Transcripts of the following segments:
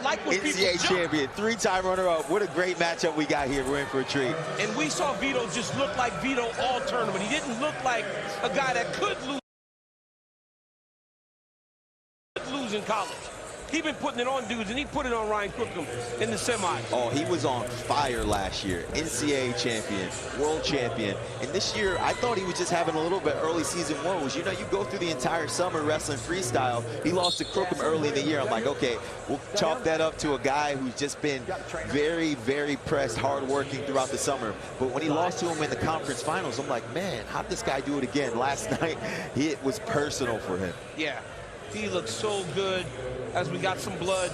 like what people NCAA champion, 3-time runner-up. What a great matchup we got here. We're in for a treat. And we saw Vito just look like Vito all tournament. He didn't look like a guy that could lose in college. He's been putting it on dudes, and he put it on Ryan Crookham in the semis. Oh, he was on fire last year. NCAA champion, world champion. And this year, I thought he was just having a little bit early season woes. You know, you go through the entire summer wrestling freestyle. He lost to Crookham early in the year. I'm like, okay, we'll chalk that up to a guy who's just been very, very pressed, hardworking throughout the summer. But when he lost to him in the conference finals, I'm like, man, how did this guy do it again? Last night, it was personal for him. Yeah. He looked so good as we got some blood.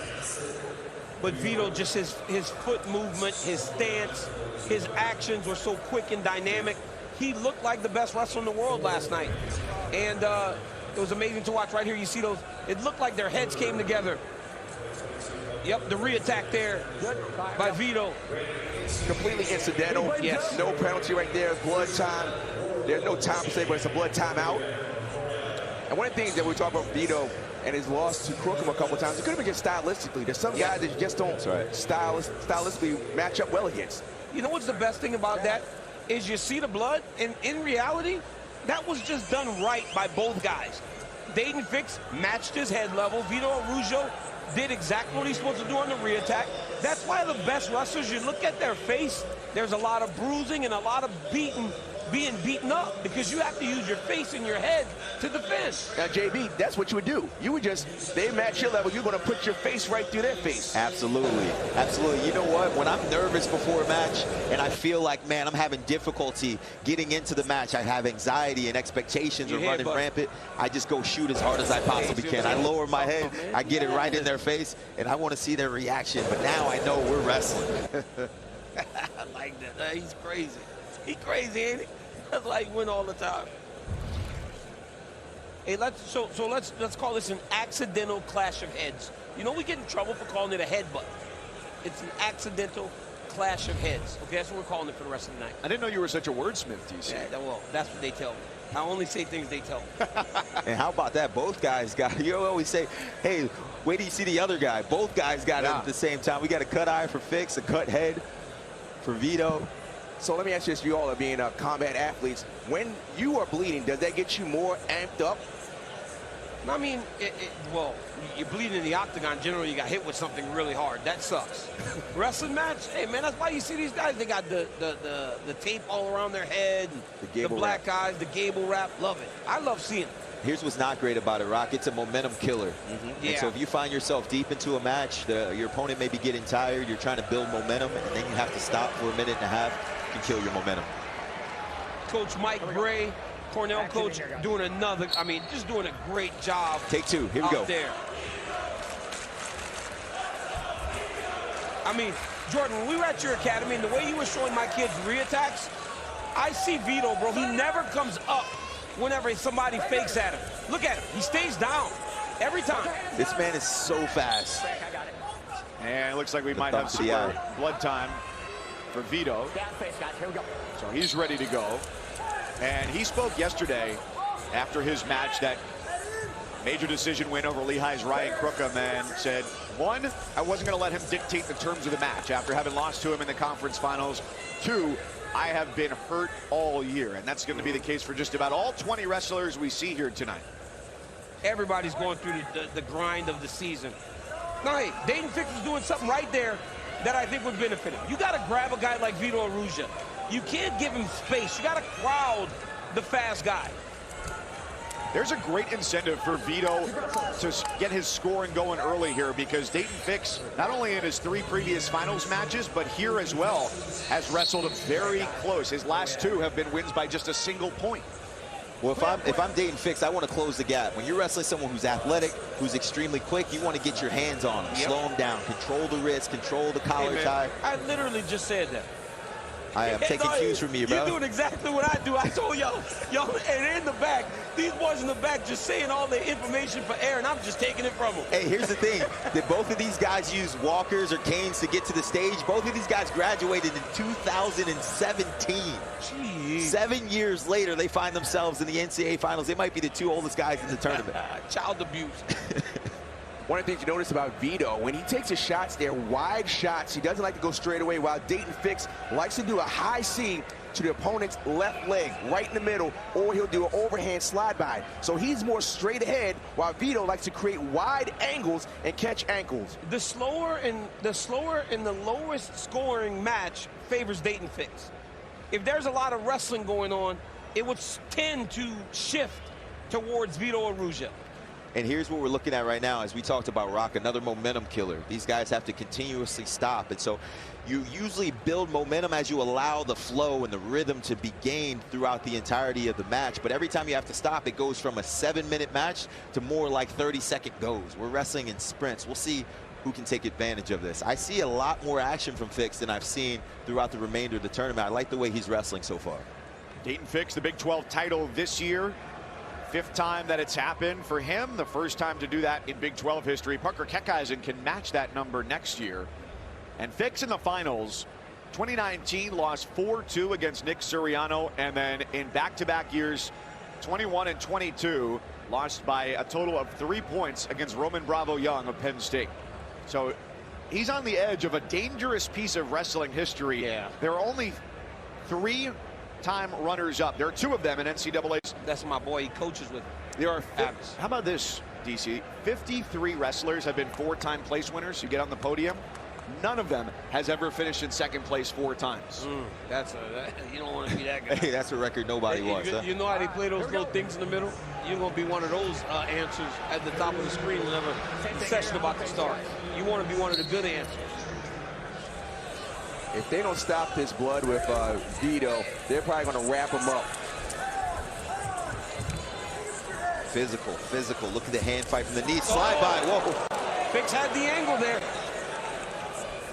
But Vito, just his foot movement, his stance, his actions were so quick and dynamic. He looked like the best wrestler in the world last night. And it was amazing to watch. Right here, you see those. It looked like their heads came together. Yep, the re-attack there by Vito. Completely incidental. Yes. No penalty right there. Blood time. There's no time to say, but it's a blood timeout. And one of the things that we talk about Vito and his loss to Crookham a couple of times, it could have been just stylistically. There's some guys that you just don't stylistically match up well against. You know what's the best thing about that? Is you see the blood, and in reality, that was just done right by both guys. Daton Fix matched his head level. Vito Arujau did exactly what he's supposed to do on the re-attack. That's why the best wrestlers, you look at their face, there's a lot of bruising and a lot of being beaten up, because you have to use your face and your head to defend. Now, JB, that's what you would do. You would just, they match your level, you're going to put your face right through their face. Absolutely. Absolutely. You know what? When I'm nervous before a match and I feel like, man, I'm having difficulty getting into the match, I have anxiety and expectations are running rampant, I just go shoot as hard as I possibly can. I lower my head, I get it right in their face, and I want to see their reaction. But now I know we're wrestling. I like that. He's crazy. He's crazy, ain't he? That's like he win all the time. Hey, let's call this an accidental clash of heads. You know, we get in trouble for calling it a headbutt. It's an accidental clash of heads. Okay, that's what we're calling it for the rest of the night. I didn't know you were such a wordsmith, DC. Yeah, well, that's what they tell me. I only say things they tell me. And how about that? Both guys got, you always say, hey, wait till you see the other guy. Both guys got it at the same time. We got a cut eye for Fix, a cut head for Vito. So let me ask you this, you all are being combat athletes. When you are bleeding, does that get you more amped up? I mean, well, you're bleeding in the octagon. Generally, you got hit with something really hard. That sucks. Wrestling match, hey, man, that's why you see these guys. They got the tape all around their head, the black eyes, the gable wrap. Love it. I love seeing it. Here's what's not great about it, Rock. It's a momentum killer. Yeah. And so if you find yourself deep into a match, your opponent may be getting tired, you're trying to build momentum, and then you have to stop for a minute and a half, you can kill your momentum. Coach Mike Gray, Cornell coach, doing another, I mean, just doing a great job. Take two. Here we go. There. I mean, Jordan, when we were at your academy, and the way you were showing my kids re-attacks, I see Vito, bro. He never comes up whenever somebody fakes at him. Look at him. He stays down every time. This man is so fast. And it looks like we might have some blood time for Vito. So he's ready to go. And he spoke yesterday after his match, that major decision win over Lehigh's Ryan Crookham, and said, one, I wasn't going to let him dictate the terms of the match after having lost to him in the conference finals. Two, I have been hurt all year, and that's going to be the case for just about all 20 wrestlers we see here tonight. Everybody's going through the grind of the season. No, hey, Daton Fix was doing something right there that I think would benefit him. You got to grab a guy like Vito Arujau. You can't give him space. You got to crowd the fast guy. There's a great incentive for Vito to get his scoring going early here, because Daton Fix, not only in his 3 previous finals matches, but here as well, has wrestled very close. His last 2 have been wins by just a single point. Well, if I'm Daton Fix, I want to close the gap. When you're wrestling someone who's athletic, who's extremely quick, you want to get your hands on him, slow him down, control the wrist, control the collar tie. I literally just said that. I am taking cues from you, bro. You're doing exactly what I do. I told y'all, and in the back, these boys in the back just saying all the information for air, and I'm just taking it from them. Hey, here's the thing. Did both of these guys use walkers or canes to get to the stage? Both of these guys graduated in 2017. Jeez. 7 years later, they find themselves in the NCAA finals. They might be the 2 oldest guys in the tournament. Child abuse. One of the things you notice about Vito, when he takes his shots, they're wide shots. He doesn't like to go straight away, while Daton Fix likes to do a high C to the opponent's left leg, right in the middle, or he'll do an overhand slide by. So he's more straight ahead, while Vito likes to create wide angles and catch ankles. The slower and the lowest scoring match favors Daton Fix. If there's a lot of wrestling going on, it would tend to shift towards Vito Arujau. And here's what we're looking at right now. As we talked about, Rock, another momentum killer. These guys have to continuously stop. And so you usually build momentum as you allow the flow and the rhythm to be gained throughout the entirety of the match. But every time you have to stop, it goes from a 7-minute match to more like 30-second goes. We're wrestling in sprints. We'll see who can take advantage of this. I see a lot more action from Fix than I've seen throughout the remainder of the tournament. I like the way he's wrestling so far. Daton Fix, the Big 12 title this year. 5th time that it's happened for him. The first time to do that in Big 12 history. Parker Keckeisen can match that number next year. And Fix in the finals, 2019 lost 4-2 against Nick Suriano, and then in back-to-back years, 21 and 22, lost by a total of 3 points against Roman Bravo Young of Penn State. So he's on the edge of a dangerous piece of wrestling history. Yeah. There are only 3-time runners-up. There are 2 of them in NCAA. That's my boy. He coaches with. There are. How about this, DC? 53 wrestlers have been 4-time place winners. You get on the podium. None of them has ever finished in 2nd place 4 times. You don't want to be that guy. Hey, that's a record nobody wants. You know how they play those little things in the middle? You're going to be one of those answers at the top of the screen whenever the session about to start. You want to be one of the good answers. If they don't stop this blood with Vito, they're probably going to wrap him up. Physical, physical. Look at the hand fight from the knee. Slide by. Whoa. Fix had the angle there.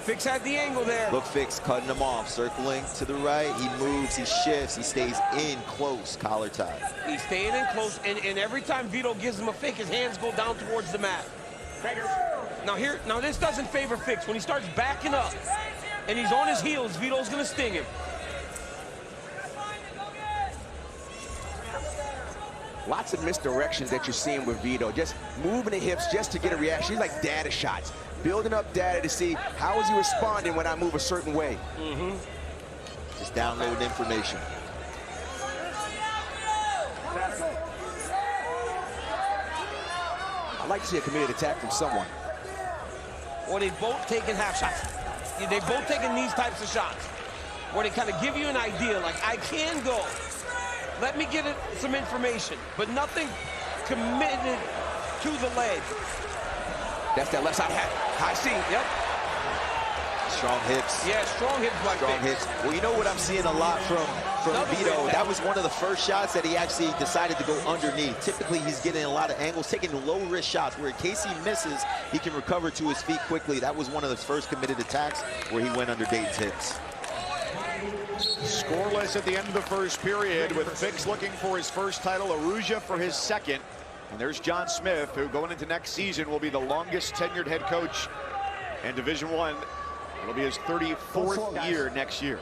Fix had the angle there. Look, Fix cutting him off, circling to the right. He moves, he shifts, he stays in close, collar tie. He's staying in close, and every time Vito gives him a fake, his hands go down towards the mat. Now this doesn't favor Fix. When he starts backing up and he's on his heels, Vito's gonna sting him. Lots of misdirections that you're seeing with Vito. Just moving the hips just to get a reaction. He's like data shots. Building up data to see how is he responding when I move a certain way. Just downloading information. I'd like to see a committed attack from someone. Or they've both taken half shots. They've both taken these types of shots where they kind of give you an idea, like, I can go. Let me get some information, but nothing committed to the leg. That's that left side high C. Yep. Strong hips. Yeah, strong hips like Strong hips. Well, you know what I'm seeing a lot from Vito? That was one of the first shots that he actually decided to go underneath. Typically, he's getting a lot of angles, taking low-risk shots, where in case he misses, he can recover to his feet quickly. That was one of the first committed attacks where he went under Daton's hips. Scoreless at the end of the first period, with Fix looking for his first title, Arujau for his second. And there's John Smith, who going into next season will be the longest tenured head coach in Division I. It'll be his 34th year next year.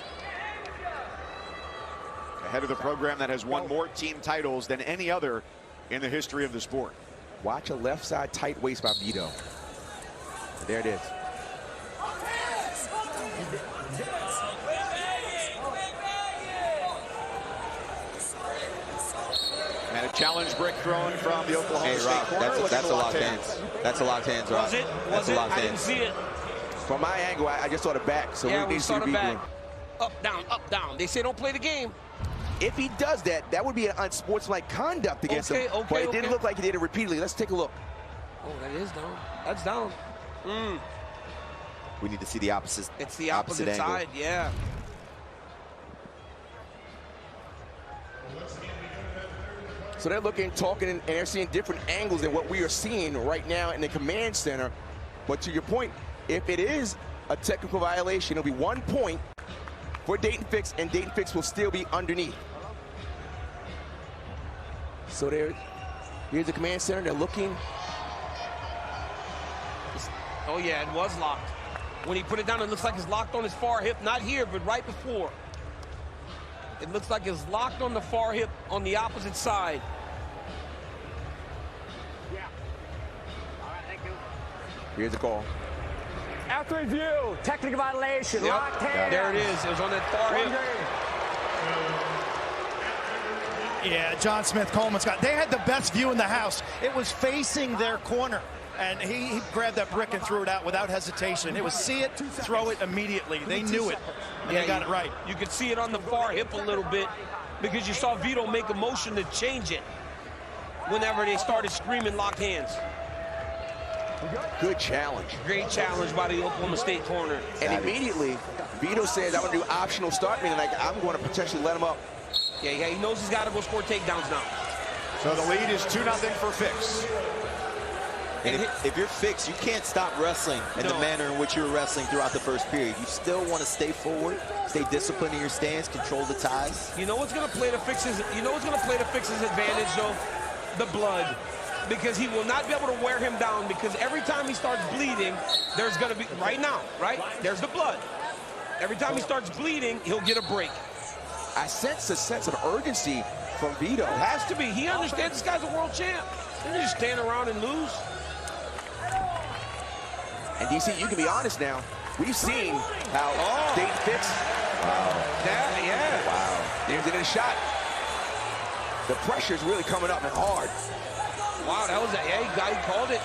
Ahead of the program that has won more team titles than any other in the history of the sport. Watch a left side tight waist by Vito. There it is. And a challenge brick thrown from the Oklahoma State Rock, corner. that's a locked hands. That's a locked hands, Rock. Was it? That's a locked I hands. didn't see it. From my angle, I just saw the back. So Yeah, we we saw the back. room. Up, down. They say don't play the game. If he does that, that would be an unsportsmanlike conduct against him. But it didn't look like he did it repeatedly. Let's take a look. Oh, that is down. That's down. We need to see the opposite. It's the opposite side, yeah. So they're looking, talking, and they're seeing different angles than what we are seeing right now in the command center. But to your point, if it is a technical violation, it'll be 1 point for Daton Fix, and Daton Fix will still be underneath. So here's the command center. They're looking. Oh, yeah, it was locked. When he put it down, it looks like it's locked on his far hip. Not here, but right before. It looks like it's locked on the far hip on the opposite side. Yeah. All right, thank you. Here's the call. After review, technical violation, Yep. locked hand. There it is. It was on that far hip. Yeah, John Smith Coleman's got. They had the best view in the house. It was facing their corner, and he grabbed that brick and threw it out without hesitation. It was see it, throw it immediately. They knew it, and they got it right. You could see it on the far hip a little bit because you saw Vito make a motion to change it whenever they started screaming locked hands. Good challenge. Great challenge by the Oklahoma State corner. And immediately, Vito says, I'm going to do optional start me, and I'm going to potentially let him up. Yeah, he knows he's got to go score takedowns now. So the lead is 2-0 for Fix. And if you're Fix, you can't stop wrestling in the manner in which you're wrestling throughout the first period. You still want to stay forward, stay disciplined in your stance, control the ties. You know what's going to play to Fix's? You know what's going to play to Fix's advantage, though? The blood. Because he will not be able to wear him down, because every time he starts bleeding, there's going to be, right now, right? There's the blood. Every time he starts bleeding, he'll get a break. I sense a sense of urgency from Vito. It has to be. He understands this guy's a world champ. He doesn't just stand around and lose. And DC, you can be honest now. We've seen how Daton Fix. Wow. Yeah. Wow. There's a shot. The pressure's really coming up and hard. Wow, that was a he called it.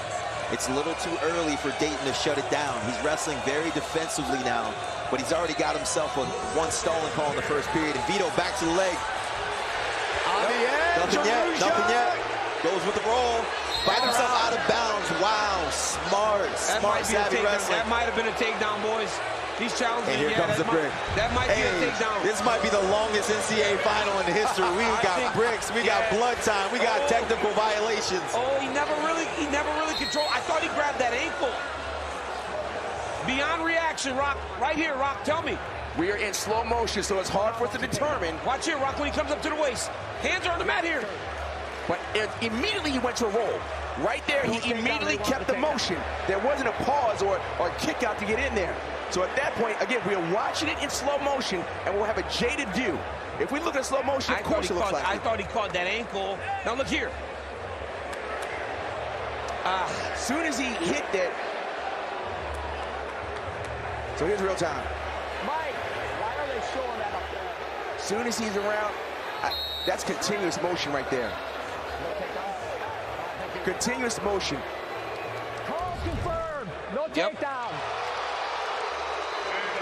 It's a little too early for Daton to shut it down. He's wrestling very defensively now, but he's already got himself one stalling call in the first period. And Vito back to the leg. On the edge, Nothing yet. Goes with the roll. Finds himself out of bounds. Wow, smart, savvy wrestling. That might have been a takedown, boys. He's challenging. And here comes the brick. That might be a takedown. This might be the longest NCAA final in history. We got bricks, we got blood time, we got technical violations. Oh, he never really controlled. I thought he grabbed that ankle. Beyond reaction, Rock. Right here, Rock. Tell me. We are in slow motion, so it's hard for us to determine. Watch here, Rock, when he comes up to the waist. Hands are on the mat here. But immediately he went to a roll. Right there, he immediately kept the motion. There wasn't a pause or kick out to get in there. So at that point, again, we are watching it in slow motion, and we'll have a jaded view. If we look at slow motion, of course it looks like it. I thought he caught that ankle. Now look here. As soon as he hit that. So here's real time. Mike, why are they showing that up there? As soon as he's around, that's continuous motion right there. Continuous motion. Call confirmed. No takedown.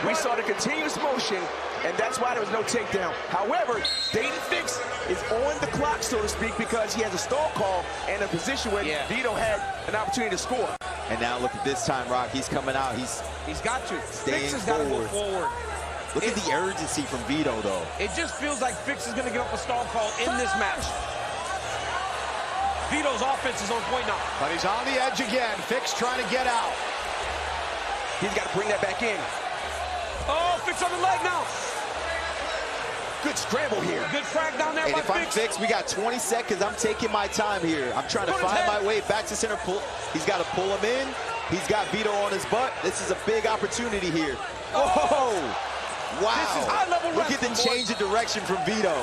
We saw the continuous motion, and that's why there was no takedown. However, Daton Fix is on the clock, so to speak, because he has a stall call and a position where Vito had an opportunity to score. And now look at this time, Rock. He's coming out. He's got to. Staying Fix has got to go forward. Look at the urgency from Vito, though. It just feels like Fix is going to get up a stall call in this match. Vito's offense is on point now. But he's on the edge again. Fix trying to get out. He's got to bring that back in. Oh, Fix on the leg now. Good scramble here. Good crack down there by Fix. And if I'm Fix, we got 20 seconds. I'm taking my time here. I'm trying to find my way back to center. He's got to pull him in. He's got Vito on his butt. This is a big opportunity here. Oh! Wow. This is high-level wrestling. Look at the change of direction from Vito.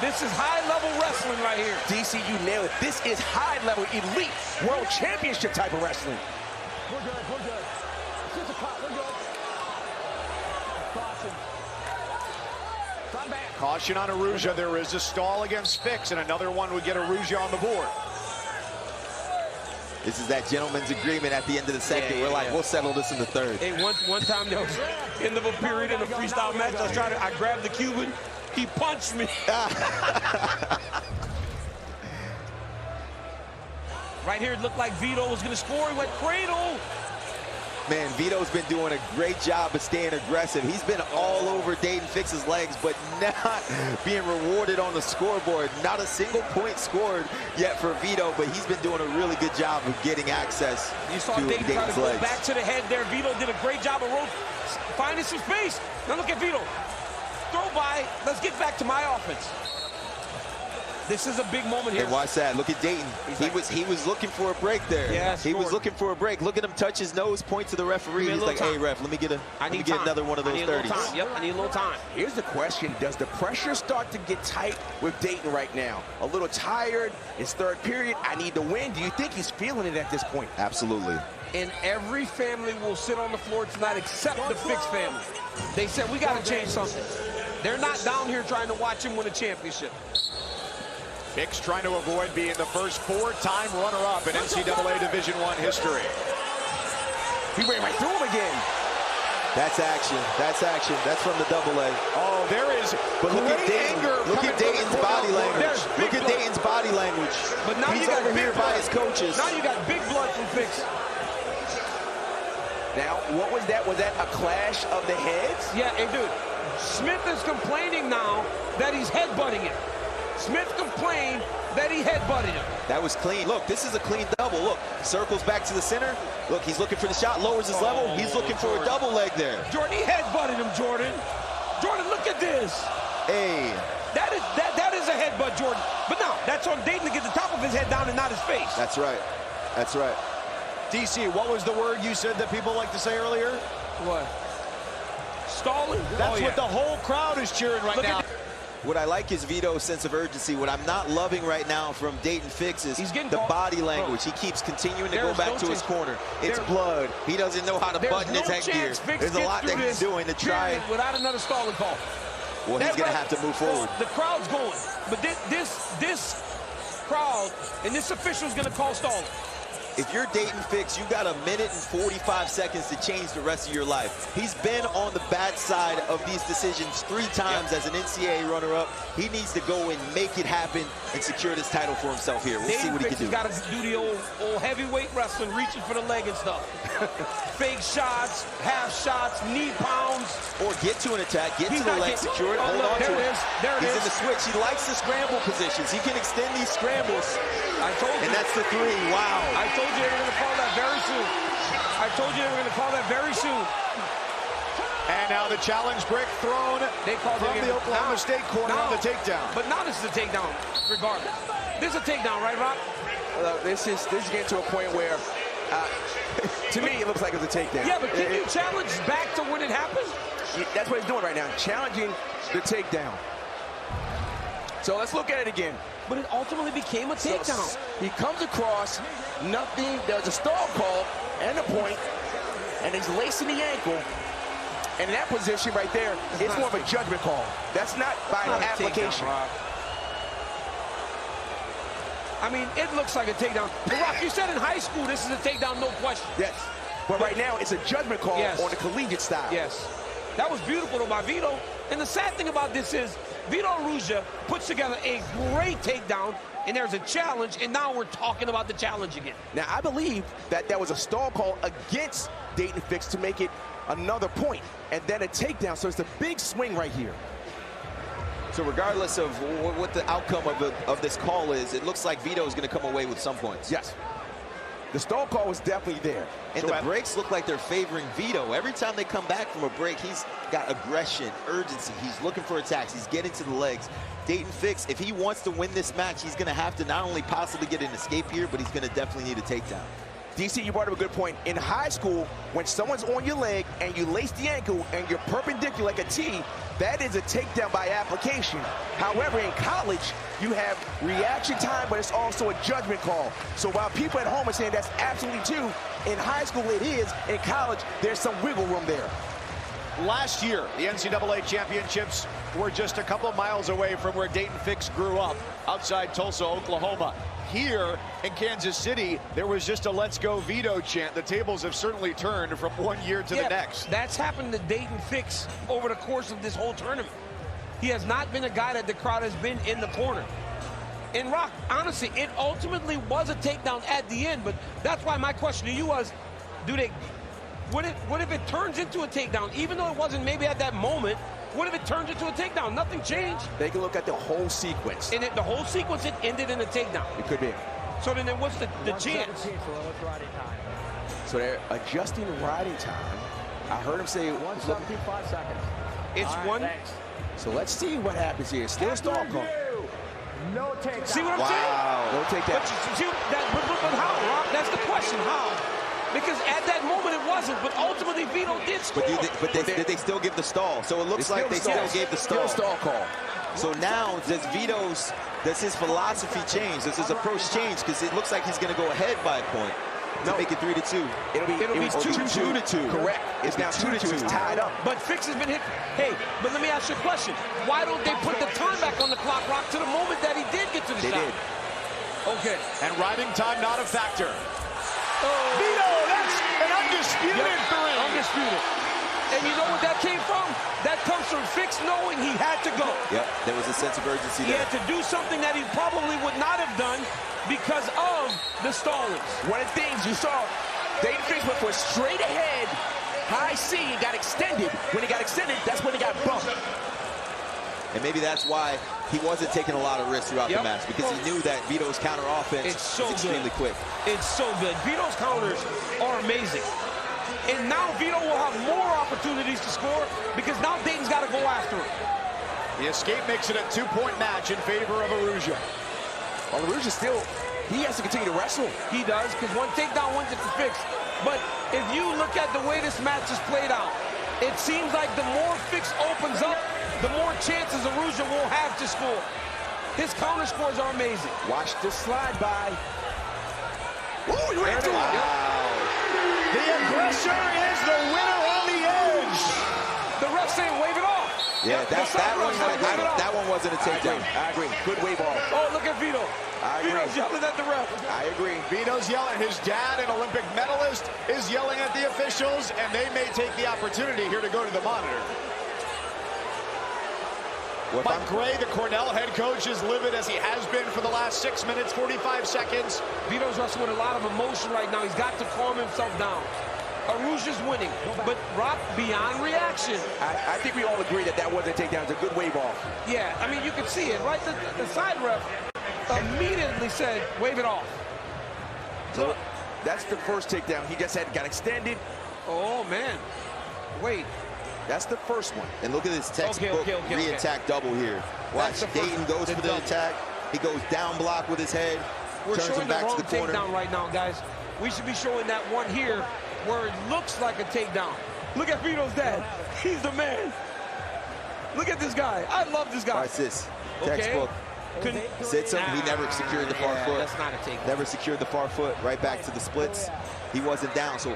This is high-level wrestling right here. DC, you nailed it. This is high-level, elite, world championship type of wrestling. We're good. It's a cut. We're good. Caution. Come back. Caution on Arujau. There is a stall against Fix, and another one would get Arujau on the board. This is that gentleman's agreement at the end of the second. We're like, we'll settle this in the third. Hey, one time there was end of a period in a freestyle match. I grabbed the Cuban. He punched me. Right here, it looked like Vito was going to score. He went cradle. Man, Vito's been doing a great job of staying aggressive. He's been all over Daton Fix's legs, but not being rewarded on the scoreboard. Not a single point scored yet for Vito, but he's been doing a really good job of getting access You saw to Daton try to Daton's go legs. back to the head there. Vito did a great job of finding some space. Now look at Vito. Throw by. Let's get back to my offense. This is a big moment here. And watch that. Look at Daton. He was looking for a break there. Yeah, he was looking for a break. Look at him touch his nose, point to the referee. He's like, hey, ref, let me get another one of those 30s. Yep, I need a little time. Here's the question. Does the pressure start to get tight with Daton right now? A little tired. It's third period. I need to win. Do you think he's feeling it at this point? Absolutely. and every family will sit on the floor tonight except the Fix family. They said, we got to change something. They're not down here trying to watch him win a championship. Fix trying to avoid being the first four-time runner-up in NCAA Division I history. He ran right through him again. That's action. That's action. That's from the double leg. Oh, there is But look at Daton. anger. Look at Daton's body language. Look at Daton's body language. But now he's you got over here big by blood. his coaches. Now you got big blood from Fix. Now, what was that? Was that a clash of the heads? Yeah, and dude, Smith is complaining now that he's headbutting him. Smith complained that he headbutted him. That was clean. Look, this is a clean double. Look, circles back to the center. Look, he's looking for the shot, lowers his level. He's looking for a double leg there. Jordan, he headbutted him, Jordan. Jordan, look at this. Hey. That is a headbutt, Jordan. But now, that's on Daton to get the top of his head down and not his face. That's right. That's right. DC, what was the word you said that people like to say earlier? What? Stalling? That's what the whole crowd is cheering right now. What I like is Vito's sense of urgency. What I'm not loving right now from Daton Fix is the body language. He keeps continuing to go back to his corner. It's blood. He doesn't know how to button his headgear. There's a lot that he's doing to try. Without another stalling call. Well, he's going to have to move forward. The crowd's going. But this crowd and this official is going to call stalling. If you're Daton Fix, you got 1 minute and 45 seconds to change the rest of your life. He's been on the bad side of these decisions 3 times as an NCAA runner-up. He needs to go and make it happen and secure this title for himself here. We'll see what he can do. He's got to do the old heavyweight wrestling, reaching for the leg and stuff. Fake shots, half shots, knee pounds. Or get to an attack, get to the leg, secure it, hold on to it. He's in the switch. He likes the scramble positions. He can extend these scrambles. I told you. And that's the 3. Wow. I told you they were going to call that very soon. I told you they were going to call that very soon. And now the challenge brick thrown from the Oklahoma State corner on the takedown. But now this is a takedown, regardless. This is a takedown, right, Rock? This is getting to a point where, to me, it looks like it's a takedown. Yeah, but can you challenge back to when it happened? That's what he's doing right now, challenging the takedown. So let's look at it again. But it ultimately became a takedown. So he comes across, nothing, there's a stall call and a point, and he's lacing the ankle. And in that position right there, it's more of a judgment call. That's not by an application. I mean, it looks like a takedown. But Rock, you said in high school this is a takedown, no question. Yes. But right now, it's a judgment call on the collegiate style. Yes. That was beautiful, though, by Vito. And the sad thing about this is Vito Arujau puts together a great takedown, and there's a challenge, and now we're talking about the challenge again. Now, I believe that that was a stall call against Daton Fix to make it another point, and then a takedown. So it's a big swing right here. So regardless of what the outcome of this call is, it looks like Vito is going to come away with some points. Yes. The stall call was definitely there. And the breaks look like they're favoring Vito. Every time they come back from a break, he's got aggression, urgency. He's looking for attacks. He's getting to the legs. Daton Fix, if he wants to win this match, he's going to have to not only possibly get an escape here, but he's going to definitely need a takedown. DC, you brought up a good point. In high school, when someone's on your leg and you lace the ankle and you're perpendicular like a T, that is a takedown by application. However, in college, you have reaction time, but it's also a judgment call. So while people at home are saying that's absolutely true, in high school it is. In college, there's some wiggle room there. Last year, the NCAA championships were just a couple miles away from where Daton Fix grew up, outside Tulsa, Oklahoma. Here in Kansas City, there was just a "Let's Go Vito" chant. The tables have certainly turned from one year to the next. That's happened to Daton Fix over the course of this whole tournament. He has not been a guy that the crowd has been in the corner. And Rock, honestly, it ultimately was a takedown at the end, but that's why my question to you was, what if it turns into a takedown, even though it wasn't maybe at that moment? What if it turns into a takedown? Nothing changed. They can look at the whole sequence. And the whole sequence, it ended in a takedown. It could be. So then what's the chance? So they're adjusting the riding time. I heard him say 1:75 seconds. It's one. Thanks. So let's see what happens here. Still a stall call. No takedown. See what I'm saying? No takedown. But how, Rob? That's the question. How? Because at that moment it wasn't, but ultimately Vito did score. But did they still give the stall? So it looks like they still gave the stall. Still stall call. So now does his philosophy change? Does his approach change? Because it looks like he's going to go ahead by a point. to make it 3-2. It'll be 2-2. Correct. It's now 2-2. It's tied up. But Fix has been hit. Hey, but let me ask you a question. Why don't they put the time back on the clock, Rock, to the moment that he did get to the shot? They did. Okay. And riding time not a factor. Oh. Vito, that's an undisputed three. Undisputed. And you know what that came from? That comes from Fix knowing he had to go. Yep, there was a sense of urgency He there. had to do something that he probably would not have done because of the stallings. One of the things you saw, Daton Fix went for a straight ahead, high C, and got extended. When he got extended, that's when he got bumped. And maybe that's why he wasn't taking a lot of risks throughout the match, because he knew that Vito's counter offense is extremely quick. It's so good. Vito's counters are amazing. And now Vito will have more opportunities to score because now Daton's got to go after him. The escape makes it a 2-point match in favor of Arujau. Well, Arujau still, he has to continue to wrestle. He does, because one takedown, one gets the Fix. But if you look at the way this match is played out, it seems like the more Fix opens up, the more chances Arujau will have to score. His counter scores are amazing. Watch the slide by. Ooh, he ran through it. The aggressor is the winner on the edge. The ref saying wave it off. Yeah, that one wasn't a takedown. I agree. Good wave off. Oh, look at Vito. I agree. Vito's yelling at the ref. I agree. Vito's yelling. His dad, an Olympic medalist, is yelling at the officials, and they may take the opportunity here to go to the monitor. Mike Gray, the Cornell head coach, is livid as he has been for the last 6 minutes, 45 seconds. Vito's wrestling with a lot of emotion right now. He's got to calm himself down. Arujau's winning, but Rock, beyond reaction. I think we all agree that that wasn't a takedown. It's a good wave off. Yeah, I mean, you can see it, right? The side ref immediately said, wave it off. So that's the first takedown. He just got extended. Oh, man. Wait. That's the first one. And look at this textbook re-attack double here. Watch, Daton goes for the attack. He goes down block with his head. We're turns showing him back the wrong to the corner. takedown right now, guys. We should be showing that one here where it looks like a takedown. Look at Vito's dad. He's the man. Look at this guy. I love this guy. Watch this. Textbook. Sits him. He never secured the far foot. That's not a takedown. Never secured the far foot. Right back to the splits. He wasn't down. So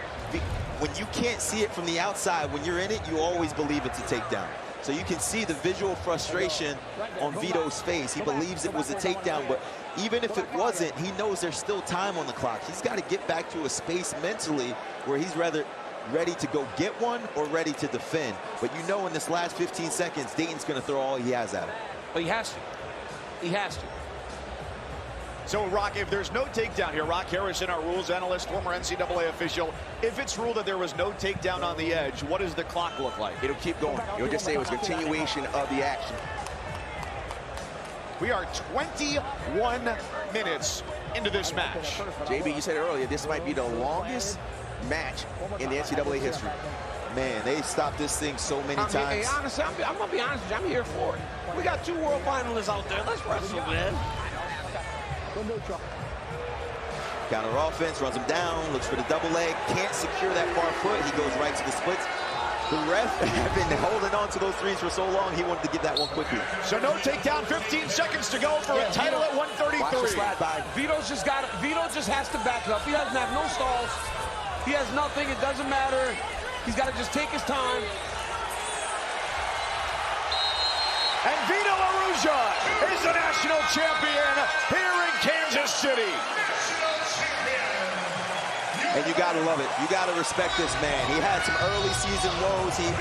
when you can't see it from the outside, when you're in it, you always believe it's a takedown. So you can see the visual frustration on Vito's face. He believes it was a takedown, but even if it wasn't, he knows there's still time on the clock. He's got to get back to a space mentally where he's rather ready to go get one or ready to defend. But you know in this last 15 seconds, Daton's going to throw all he has at him. But he has to. He has to. So, Rock, if there's no takedown here, Rock Harrison, our rules analyst, former NCAA official, if it's ruled that there was no takedown on the edge, what does the clock look like? It'll keep going. It'll just say it was a continuation of the action. We are 21 minutes into this match. JB, you said it earlier, this might be the longest match in the NCAA history. Man, they stopped this thing so many times. Hey, honestly, I'm going to be honest with you. I'm here for it. We got 2 world finalists out there. Let's wrestle, man. Counter offense, runs him down, looks for the double leg, can't secure that far foot. He goes right to the splits. The ref had been holding on to those threes for so long, he wanted to get that one quickly. So no takedown, 15 seconds to go for a title at 133. Watch the slide by. Vito just has to back it up. He doesn't have no stalls. He has nothing. It doesn't matter. He's got to just take his time. And Vito Arujau is the national champion here in Kansas City. And you got to love it. You got to respect this man. He had some early season woes. He